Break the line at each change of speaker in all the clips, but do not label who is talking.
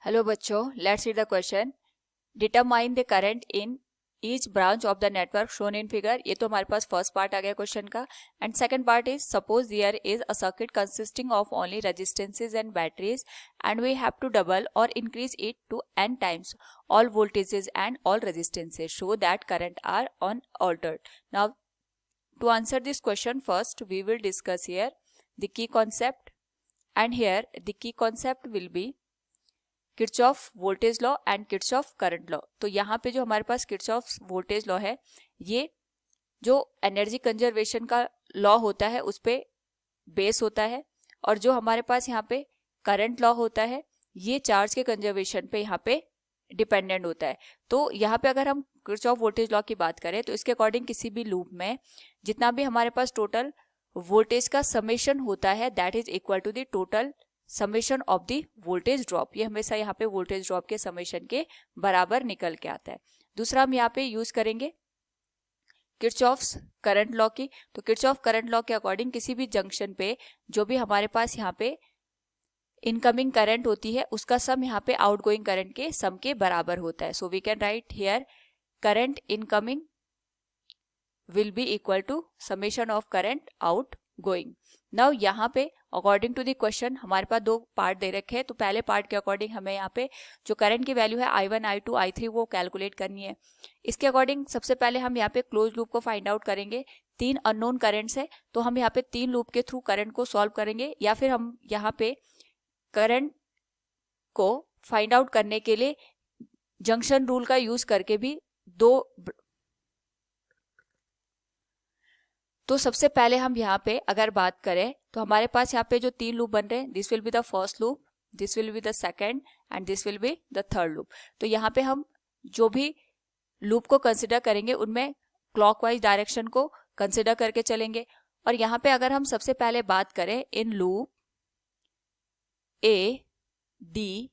Hello बच्चों, let's read the question. Determine the current in each branch of the network shown in figure. ये तो हमारे पास first part आ गया question का. And second part is suppose there is a circuit consisting of only resistances and batteries and we have to double और increase it to n times all voltages and all resistances show that current are unaltered. Now to answer this question first we will discuss here the key concept and here the key concept will be Kirchhoff voltage law and Kirchhoff current law. तो यहाँ पे जो हमारे पास Kirchhoff voltage law है, ये जो energy conservation का law होता है उस पे बेस होता है, और जो हमारे पास यहाँ पे करंट लॉ होता है ये चार्ज के कंजर्वेशन पे यहाँ पे डिपेंडेंट होता है. तो यहाँ पे अगर हम किर्चॉफ वोल्टेज लॉ की बात करें तो इसके अकॉर्डिंग किसी भी लूप में जितना भी हमारे पास टोटल वोल्टेज का समेशन होता है that is equal to the total summation of the voltage drop. ये हमेशा यहाँ पे वोल्टेज ड्रॉप के समेशन के बराबर निकल के आता है. दूसरा हम यहाँ पे यूज करेंगे किर्चॉफ्स करंट लॉ की. तो किर्चॉफ करंट लॉ के अकॉर्डिंग किसी भी जंक्शन पे जो भी हमारे पास यहाँ पे इनकमिंग करंट होती है उसका सम यहाँ पे आउटगोइंग करंट के सम के बराबर होता है. So we can write here current incoming will be equal to summation of current outgoing. Now यहाँ पे अकॉर्डिंग टू द क्वेश्चन हमारे पास दो पार्ट दे रखे हैं. तो पहले पार्ट के अकॉर्डिंग हमें यहाँ पे जो करंट की वैल्यू है I1, I2, I3 वो कैलकुलेट करनी है. इसके अकॉर्डिंग सबसे पहले हम यहाँ पे क्लोज लूप को फाइंड आउट करेंगे. 3 अननोन करंट्स है तो हम यहाँ पे 3 लूप के थ्रू करंट को सॉल्व करेंगे, या फिर हम यहाँ पे करंट को फाइंड आउट करने के लिए जंक्शन रूल का यूज करके भी तो सबसे पहले हम यहाँ पे अगर बात करें तो हमारे पास यहाँ पे जो 3 लूप बन रहे हैं this will be the first loop, this will be the second and this will be the third loop. तो यहाँ पे हम जो भी लूप को कंसिडर करेंगे उनमें क्लॉकवाइज डायरेक्शन को कंसिडर करके चलेंगे. और यहाँ पे अगर हम सबसे पहले बात करें in loop A D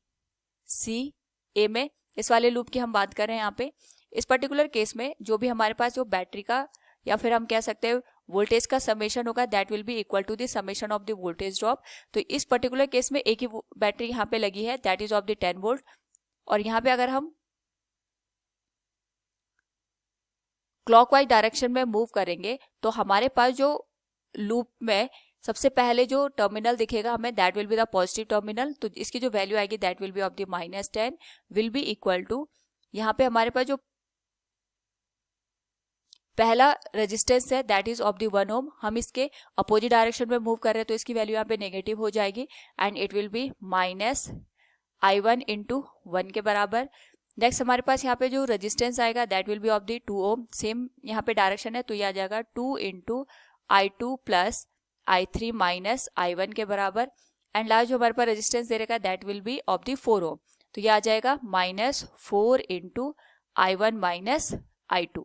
C ए में, इस वाले लूप की हम बात कर रहे हैं यहाँ पे. इस पर्टिकुलर केस में जो भी हमारे पास जो बैटरी का या फिर हम कह सकते हैं वोल्टेज का समेशन होगा that will be equal to the summation of the voltage drop. तो इस पर्टिकुलर केस में एक ही बैटरी यहाँ पे लगी है that is of the 10 volt. और यहाँ पे अगर हम क्लॉकवाइज डायरेक्शन में मूव करेंगे तो हमारे पास जो लूप में सबसे पहले जो टर्मिनल दिखेगा हमें that will be the positive terminal. तो इसकी जो वैल्यू आएगी that will be of the -10 will be equal to, यहाँ पे हमारे पास जो पहला रेजिस्टेंस है that is of the 1 ohm, हम इसके अपोजिट डायरेक्शन में मूव कर रहे हैं तो इसकी वैल्यू यहाँ पे नेगेटिव हो जाएगी and it will be -I1 into 1 के बराबर. नेक्स्ट हमारे पास यहाँ पे जो रेजिस्टेंस आएगा that will be of the 2 ohm. Same यहाँ पे डायरेक्शन है तो ये आ जाएगा 2 into I2 plus I3 minus I1 के बराबर. एंड लास्ट जो हमारे पास रेजिस्टेंस दे रहेगा that will be of the 4 ओम. तो ये आ जाएगा -4 into I1 minus I2.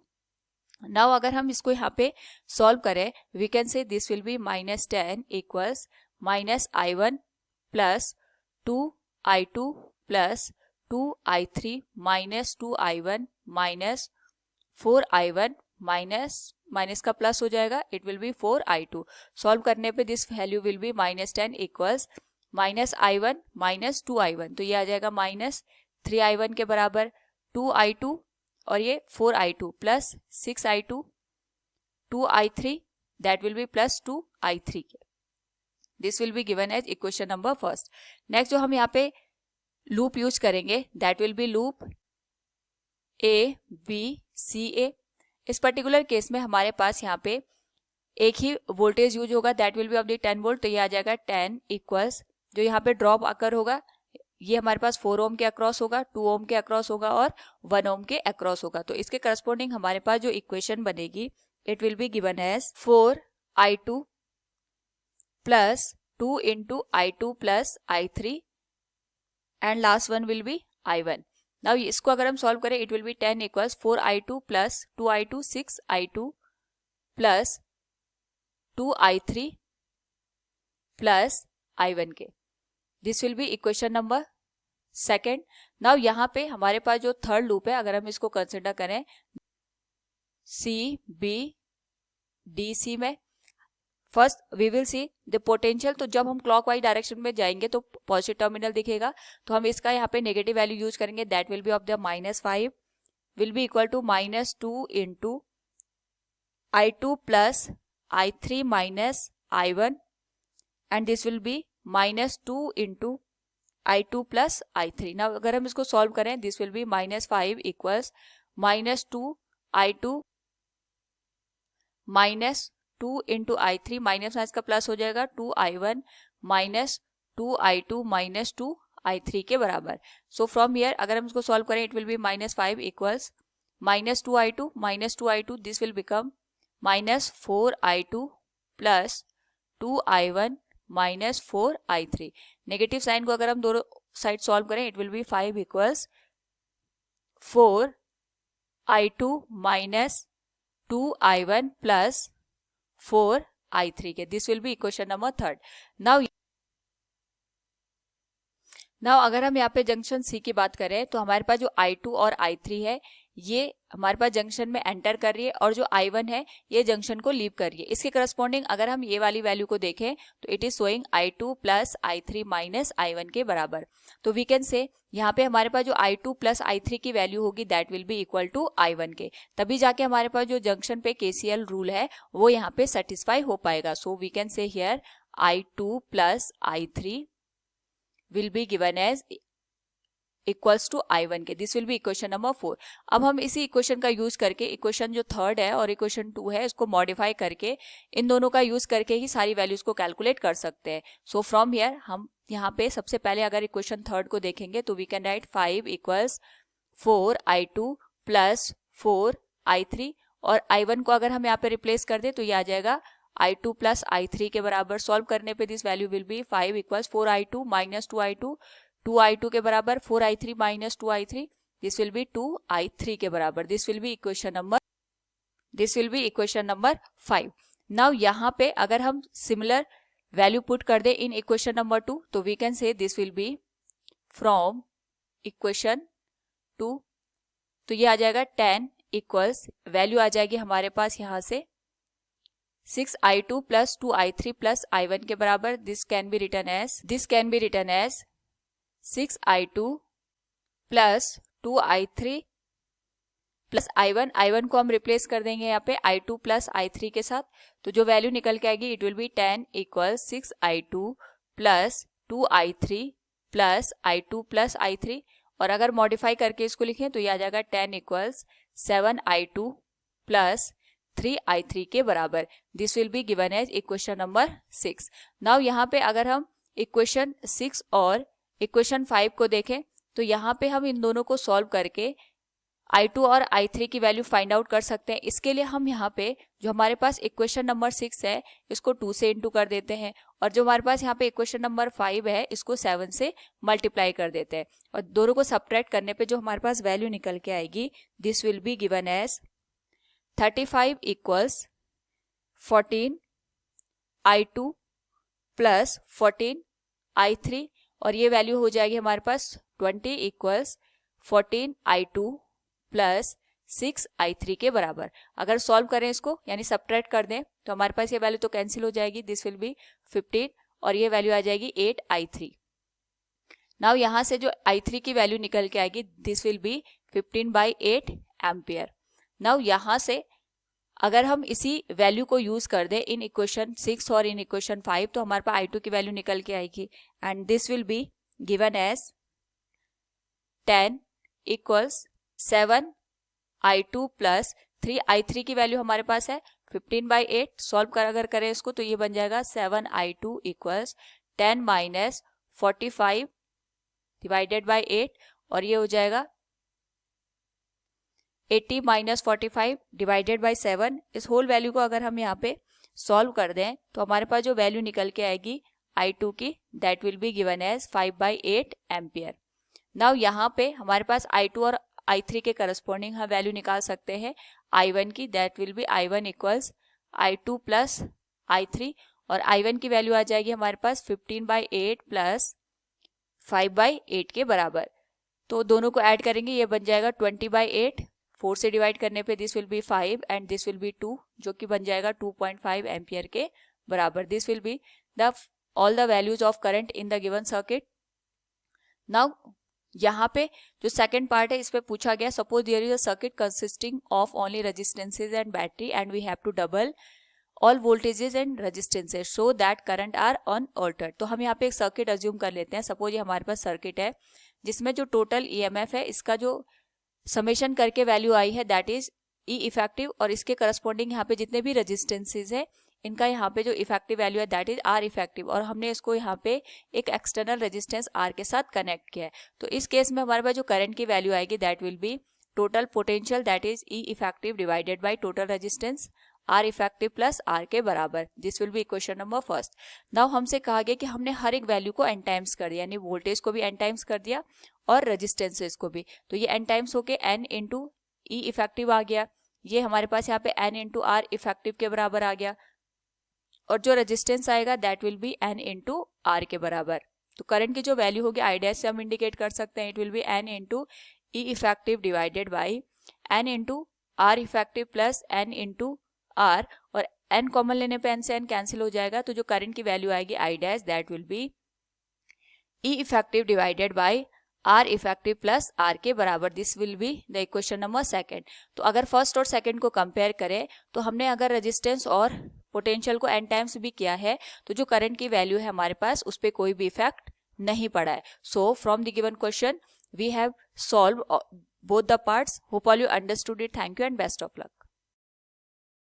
Now अगर हम इसको यहाँ पे सॉल्व करें we can say this will be -10 equals -I1 plus 2I2 plus 2I3 minus 2I1 minus 4I1 minus का प्लस हो जाएगा it will be 4I2. Solve करने पे this value will be -10 equals -I1 minus 2I1. तो ये आ जाएगा -3I1 के बराबर 2I2 और ये 4I2 plus 6I2 2I3 that will be plus 2I3. This will be given as equation number first. Next जो हम यहाँ पे लूप यूज करेंगे that will be loop A B C A. इस पर्टिकुलर केस में हमारे पास यहाँ पे एक ही वोल्टेज यूज होगा that will be of the 10 volt. तो ये आ जाएगा 10 इक्वल्स जो यहाँ पे ड्रॉप आकर होगा ये हमारे पास 4 ओम के अक्रॉस होगा, 2 ओम के अक्रॉस होगा और 1 ओम के अक्रॉस होगा. तो इसके करस्पॉन्डिंग हमारे पास जो इक्वेशन बनेगी it will be given as 4I2 plus 2 into I2 plus I3 and last one will be I1. Now इसको अगर हम सॉल्व करें it will be 10 equals 4I2 plus 2I2 6I2 plus 2I3 plus I1 के. This will be equation number second. Now यहाँ पे हमारे पास जो थर्ड लूप है अगर हम इसको कंसिडर करें सी बी डी सी में first we will see the potential. तो जब हम क्लॉकवाइज डायरेक्शन में जाएंगे तो पॉजिटिव टर्मिनल दिखेगा, तो हम इसका यहाँ पे नेगेटिव वैल्यू यूज करेंगे, that will be of the -5 will be equal to -2 into I2 plus I3 minus I1 and this will be -2 into I2 plus I3। Now अगर हम इसको सॉल्व करें, this will be -5 equals -2 I2 -2 into I3 minus का plus हो जाएगा 2 I1 -2 I2 -2 I3 के बराबर। So from here अगर हम इसको सॉल्व करें, it will be -5 equals -2 I2 this will become -4 I2 plus 2 I1 -4 I3। Negative sign को अगर हम दोनों साइड सॉल्व करें, it will be 5 equals 4 I2 -2 I1 plus 4 I3 के। This will be equation number 3। Now अगर हम यहाँ पे जंक्शन सी की बात करें तो हमारे पास जो I2 और I3 है ये हमारे पास जंक्शन में एंटर कर रही है और जो I1 है ये जंक्शन को लीव कर रही है। इसके करस्पॉन्डिंग अगर हम ये वाली वैल्यू को देखें तो it is showing I2 plus I3 minus I1 के बराबर। तो वी कैन से यहाँ पे हमारे पास जो I2 प्लस I3 की वैल्यू होगी that will be equal to I1 के, तभी जाके हमारे पास जो जंक्शन पे KCL रूल है वो यहाँ पे सेटिस्फाई हो पाएगा। So we can say here I2 plus I3 will be given as equals to I1 के। This will be equation number 4। अब हम इसी इक्वेशन का यूज करके इक्वेशन जो 3 है और इक्वेशन 2 है इसको मॉडिफाई करके इन दोनों का यूज करके ही सारी वैल्यूज को कैलकुलेट कर सकते हैं। सो फ्रॉम हियर हम यहाँ पे सबसे पहले अगर इक्वेशन 3 को देखेंगे तो we can write 5 equals 4 I2 plus 4 I3 और I1 को अगर हम यहाँ पे रिप्लेस कर दे तो ये आ जाएगा I2 प्लस I3 के बराबर। सॉल्व करने पे this value will be 5 equals 4 I2 minus 2 I2 2 I2 के बराबर 4 I3 minus 2 I3 this will be 2 I3 के बराबर। This will be equation number 5। Now यहाँ पे अगर हम सिमिलर वैल्यू पुट कर दे इन इक्वेशन नंबर 2 तो we can say this will be from equation 2 तो ये आ जाएगा 10 इक्वल्स वैल्यू आ जाएगी हमारे पास यहाँ से 6 I2 plus 2 I3 plus I1 के बराबर। This can be written as 6 I2 plus 2 I3 plus I1 को हम रिप्लेस कर देंगे यहाँ पे I2 प्लस I3 के साथ, तो जो वैल्यू निकल के आएगी it will be 10 equal 6 I2 plus 2 I3 plus I2 plus I3 और अगर मॉडिफाई करके इसको लिखें तो ये आ जाएगा 10 इक्वल्स 7 I2 प्लस 3 I3 के बराबर। This will be given as equation number 6। Now यहाँ पे अगर हम इक्वेशन 6 और इक्वेशन 5 को देखें तो यहाँ पे हम इन दोनों को सॉल्व करके I2 और I3 की वैल्यू फाइंड आउट कर सकते हैं। इसके लिए हम यहाँ पे जो हमारे पास इक्वेशन नंबर 6 है इसको 2 से इंटू कर देते हैं और जो हमारे पास यहाँ पे इक्वेशन नंबर 5 है इसको 7 से मल्टीप्लाई कर देते हैं और दोनों को सब्ट्रैक्ट करने पे जो हमारे पास वैल्यू निकल के आएगी this will be given as 35 equals 14 I2 plus 14 I3 और ये वैल्यू हो जाएगी हमारे पास 20 इक्वल्स 14 I2 प्लस 6 I3 के बराबर। अगर सॉल्व करें इसको यानी सब्ट्रैक्ट कर दें तो हमारे पास ये वैल्यू तो कैंसिल हो जाएगी। दिस विल बी 15 और ये वैल्यू आ जाएगी 8 I3। नाउ यहाँ से जो I3 की वैल्यू निकल के आएगी this will B 15/8 ampere. Now यहाँ से अगर हम इसी वैल्यू को यूज कर दें इन इक्वेशन 6 और इन इक्वेशन 5 तो हमारे पास I2 की वैल्यू निकल के आएगी and this will be given as 10 equals 7 I2 plus 3 I3 की वैल्यू हमारे पास है 15/8। सॉल्व कर अगर करें इसको तो ये बन जाएगा 7 I2 equals 10 minus 45 divided by 8 और ये हो जाएगा 80 माइनस 45 डिवाइडेड बाई 7। इस होल वैल्यू को अगर हम यहाँ पे सॉल्व कर दें तो हमारे पास जो वैल्यू निकल के आएगी I2 की that will be given as 5/8 ampere. Now यहाँ पे हमारे पास I2 और I3 के करस्पॉन्डिंग हम वैल्यू निकाल सकते हैं I1 की that will be I1 equals I2 plus I3 और I1 की वैल्यू आ जाएगी हमारे पास 15/8 प्लस 5/8 के बराबर। तो दोनों को ऐड करेंगे ये बन जाएगा 20/8। 4 से डिवाइड करने पे this will be 5 and this will be 2 जो कि बन जाएगा 2.5 एम्पियर के बराबर. This will be the all the values of current in the given circuit. Now यहाँ पे जो सेकंड पार्ट है इस पे पूछा गया, suppose there is a circuit consisting of only resistances and battery and we have to double all voltages and resistances so that current are unaltered. तो हम यहाँ पे एक सर्किट अज्यूम कर लेते हैं. सपोज ये हमारे पास सर्किट है जिसमें जो टोटल ईएमएफ है इसका जो समेशन करके वैल्यू आई है दैट इज ई इफेक्टिव, और इसके करस्पॉन्डिंग यहाँ पे जितने भी रेजिस्टेंसेज है इनका यहाँ पे जो इफेक्टिव वैल्यू है दैट इज आर इफेक्टिव, और हमने इसको यहाँ पे एक एक्सटर्नल रेजिस्टेंस आर के साथ कनेक्ट किया है. तो इस केस में हमारे पास जो करंट की वैल्यू आएगी that will be total potential that is E effective divided by total resistance R effective plus R के बराबर. This will be equation number first. Now हमसे कहा गया कि हमने हर एक वैल्यू को एन टाइम्स कर दिया, यानी वोल्टेज को भी एन टाइम्स कर दिया और रेजिस्टेंसेस को भी. तो ये एन टाइम्स होके एन इंटू ई इफेक्टिव आ गया. ये हमारे पास यहाँ पे एन इंटू आर इफेक्टिव के बराबर आ गया, और जो रेजिस्टेंस आएगा that will be n into R के बराबर. तो करंट की जो वैल्यू होगी आई डैश से हम इंडिकेट कर सकते हैं. It will be n into E effective divided by n into R effective plus n into R, और एन कॉमन लेने पे एन से एन कैंसिल हो जाएगा. तो जो करंट की वैल्यू आएगी I dash that will be E effective divided by R effective plus R के बराबर. This will be the equation number second. तो अगर फर्स्ट और सेकंड को कंपेयर करें तो हमने अगर रेजिस्टेंस और पोटेंशियल को एन टाइम्स भी किया है तो जो करंट की वैल्यू है हमारे पास उस पर कोई भी इफेक्ट नहीं पड़ा है. So from the given question we have solved both the parts. Hope all you understood it. Thank you and best of luck.